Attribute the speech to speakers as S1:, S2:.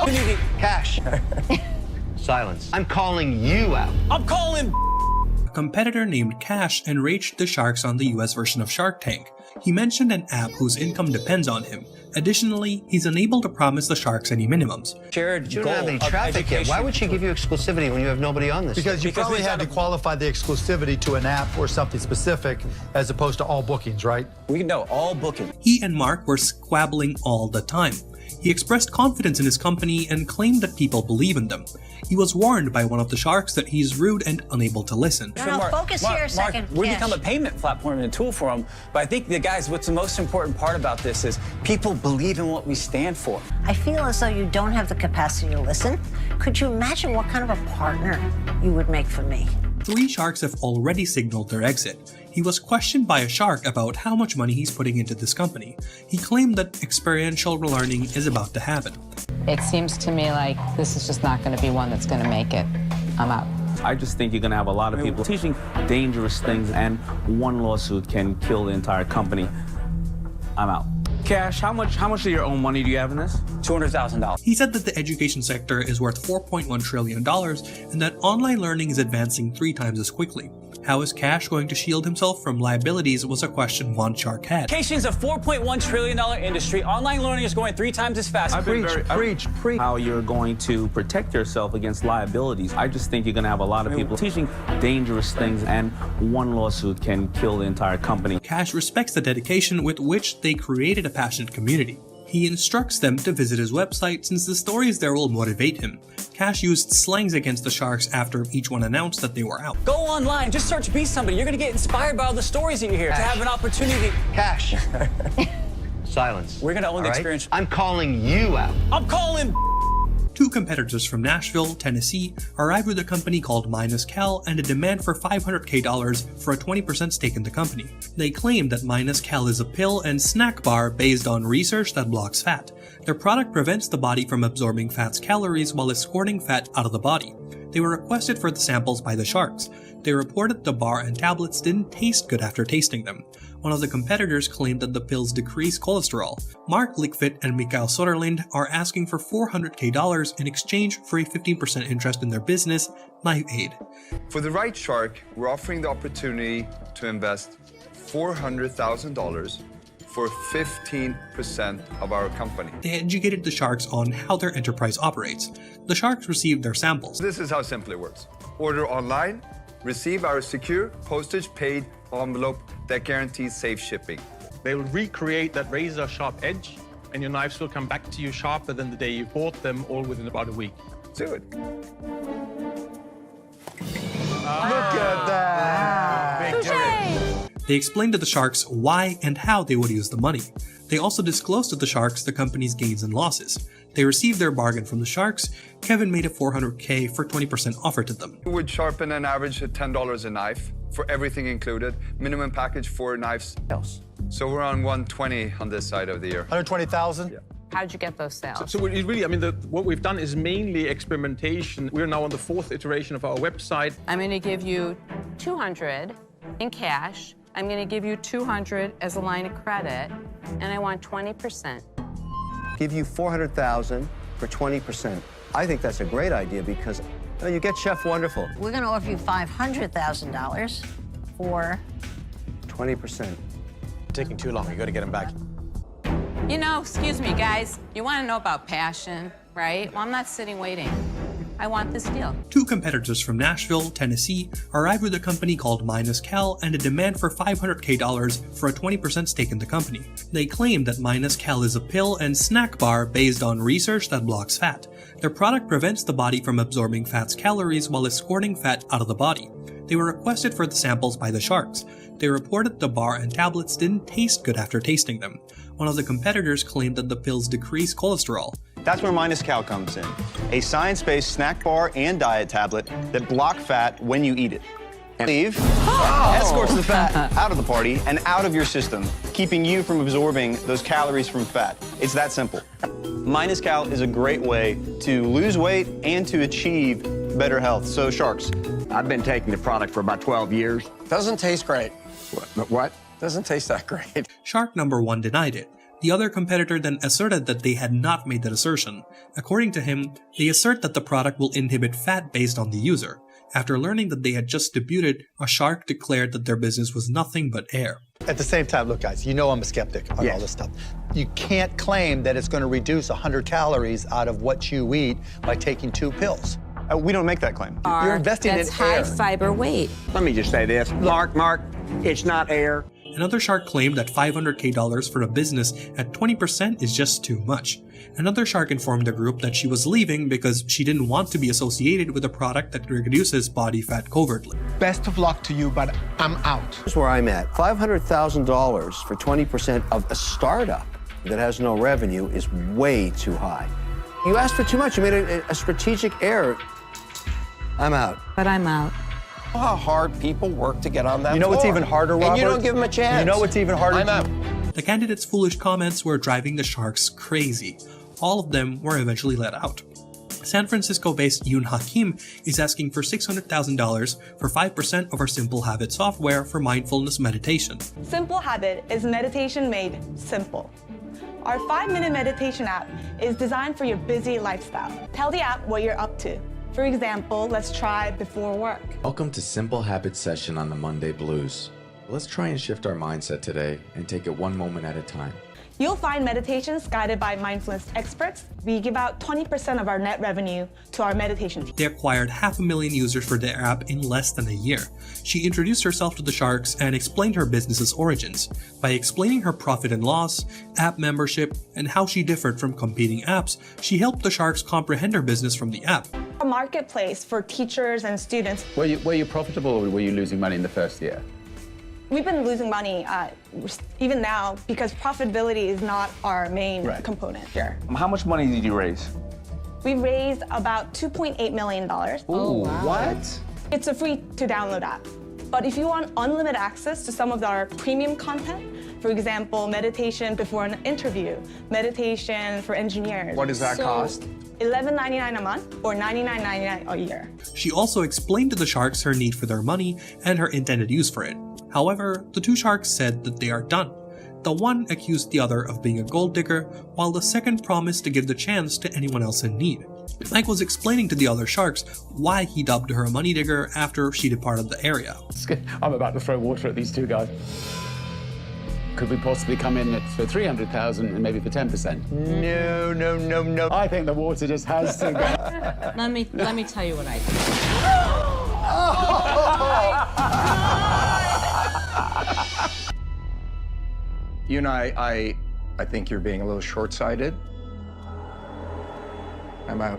S1: opportunity.
S2: Cash. Silence. I'm calling you out.
S1: I'm calling.
S3: A competitor named Cash enraged the sharks on the US version of Shark Tank. He mentioned an app whose income depends on him. Additionally, he's unable to promise the sharks any minimums.
S2: Shared you don't have any traffic yet. Why would she give you exclusivity when you have nobody on this?
S4: Because you probably had to qualify the exclusivity to an app or something specific as opposed to all bookings, right?
S1: We know all booking.
S3: He and Mark were squabbling all the time. He expressed confidence in his company and claimed that people believe in them. He was warned by one of the sharks that he's rude and unable to listen.
S5: No, focus here a second.
S1: We become a payment platform and a tool for them. But I think, what's the most important part about this is people believe in what we stand for.
S5: I feel as though you don't have the capacity to listen. Could you imagine what kind of a partner you would make for me?
S3: 3 sharks have already signaled their exit. He was questioned by a shark about how much money he's putting into this company. He claimed that experiential learning is about to happen.
S6: It seems to me like this is just not going to be one that's going to make it. I'm out.
S7: I just think you're going to have a lot of people teaching dangerous things, and one lawsuit can kill the entire company. I'm out. Cash, how much of your own money do you have in this?
S1: $200,000.
S3: He said that the education sector is worth $4.1 trillion and that online learning is advancing 3 times as quickly. How is Cash going to shield himself from liabilities was a question one shark had.
S1: Education is a $4.1 trillion industry. Online learning is going 3 times as fast.
S7: Preach. How you're going to protect yourself against liabilities. I just think you're going to have a lot of people teaching dangerous things, and one lawsuit can kill the entire company.
S3: Cash respects the dedication with which they created a passionate community. He instructs them to visit his website since the stories there will motivate him. Cash used slangs against the sharks after each one announced that they were out.
S1: Go online, just search Be Somebody. You're going to get inspired by all the stories that you hear. To have an opportunity.
S2: Cash. Silence.
S1: We're going to own the experience.
S2: I'm calling you out.
S1: I'm calling.
S3: 2 competitors from Nashville, Tennessee, arrived with a company called Minus Cal and a demand for $500K for a 20% stake in the company. They claim that Minus Cal is a pill and snack bar based on research that blocks fat. Their product prevents the body from absorbing fat's calories while escorting fat out of the body. They were requested for the samples by the sharks. They reported the bar and tablets didn't taste good after tasting them. One of the competitors claimed that the pills decrease cholesterol. Mark Lickfit and Mikael Soderlind are asking for $400K in exchange for a 15% interest in their business, Live Aid.
S8: For the right shark, we're offering the opportunity to invest $400,000 for 15% of our company.
S3: They educated the sharks on how their enterprise operates. The sharks received their samples.
S8: This is how simple it works. Order online, receive our secure postage-paid envelope that guarantees safe shipping.
S9: They will recreate that razor-sharp edge, and your knives will come back to you sharper than the day you bought them, all within about a week.
S8: Do it.
S4: Look at that!
S3: They explained to the sharks why and how they would use the money. They also disclosed to the sharks the company's gains and losses. They received their bargain from the sharks. Kevin made a $400K for 20% offer to them.
S8: We would sharpen an average at $10 a knife for everything included. Minimum package for knives. So we're on 120 on this side of the year.
S4: 120,000?
S8: Yeah.
S6: How'd you get those sales?
S9: So really, what we've done is mainly experimentation. We're now on the 4th iteration of our website.
S6: I'm going to give you $200 in cash. I'm going to give you $200 as a line of credit, and I want 20%.
S2: Give you $400,000 for 20%. I think that's a great idea because you get Chef Wonderful.
S5: We're going to offer you $500,000 for
S2: 20%.
S1: Taking too long. You got to get him back.
S6: You know, excuse me, guys. You want to know about passion, right? Well, I'm not sitting waiting. I want this deal. 2
S3: competitors from Nashville, Tennessee, arrived with a company called Minus Cal and a demand for $500K for a 20% stake in the company. They claim that Minus Cal is a pill and snack bar based on research that blocks fat. Their product prevents the body from absorbing fat's calories while escorting fat out of the body. They were requested for the samples by the sharks. They reported the bar and tablets didn't taste good after tasting them. One of the competitors claimed that the pills decrease cholesterol.
S10: That's where Minus Cal comes in. A science-based snack bar and diet tablet that block fat when you eat it. And escorts the fat out of the party and out of your system, keeping you from absorbing those calories from fat. It's that simple. Minus Cal is a great way to lose weight and to achieve better health. So, sharks.
S11: I've been taking the product for about 12 years.
S1: Doesn't taste great.
S11: What?
S1: Doesn't taste that great.
S3: Shark number 1 denied it. The other competitor then asserted that they had not made that assertion. According to him, they assert that the product will inhibit fat based on the user. After learning that they had just debuted, a shark declared that their business was nothing but air.
S4: At the same time, look, guys, you know I'm a skeptic on all this stuff. You can't claim that it's going to reduce 100 calories out of what you eat by taking 2 pills.
S10: We don't make that claim.
S4: You're investing in air.
S6: That's high fiber weight.
S11: Let me just say this. Mark, it's not air.
S3: Another shark claimed that $500K for a business at 20% is just too much. Another shark informed the group that she was leaving because she didn't want to be associated with a product that reduces body fat covertly.
S12: Best of luck to you, but I'm out.
S2: Here's where I'm at. $500,000 for 20% of a startup that has no revenue is way too high. You asked for too much. You made a strategic error. I'm out.
S6: But I'm out.
S13: How hard people work to get on that
S4: You know
S13: floor.
S4: what's even harder, Robert?
S13: And you don't give them a chance.
S4: You know what's even harder?
S13: I'm out.
S3: The candidates' foolish comments were driving the sharks crazy. All of them were eventually let out. San Francisco-based Yoon Hakim is asking for $600,000 for 5% of our Simple Habit software for mindfulness meditation.
S14: Simple Habit is meditation made simple. Our 5-minute meditation app is designed for your busy lifestyle. Tell the app what you're up to. For example, let's try before work.
S15: Welcome to Simple Habit Session on the Monday Blues. Let's try and shift our mindset today and take it one moment at a time.
S14: You'll find meditations guided by mindfulness experts. We give out 20% of our net revenue to our meditation team.
S3: They acquired 500,000 users for their app in less than a year. She introduced herself to the sharks and explained her business's origins. By explaining her profit and loss, app membership, and how she differed from competing apps, she helped the sharks comprehend her business from the app.
S14: A marketplace for teachers and students.
S16: Were you profitable or were you losing money in the first year?
S14: We've been losing money even now because profitability is not our main component here.
S7: How much money did you raise?
S14: We raised about $2.8 million.
S7: Ooh, wow. What?
S14: It's a free to download app. But if you want unlimited access to some of our premium content, for example, meditation before an interview, meditation for engineers.
S13: What does that cost?
S14: $11.99 a month or $99.99 a year.
S3: She also explained to the sharks her need for their money and her intended use for it. However, the 2 sharks said that they are done. The one accused the other of being a gold digger, while the second promised to give the chance to anyone else in need. Mike was explaining to the other sharks why he dubbed her a money digger after she departed the area.
S16: I'm about to throw water at these 2 guys. Could we possibly come in for 300,000 and maybe for 10%? No. I think the water just has to go.
S6: Let me tell you what I think.
S13: You know, I think you're being a little short-sighted. I'm out.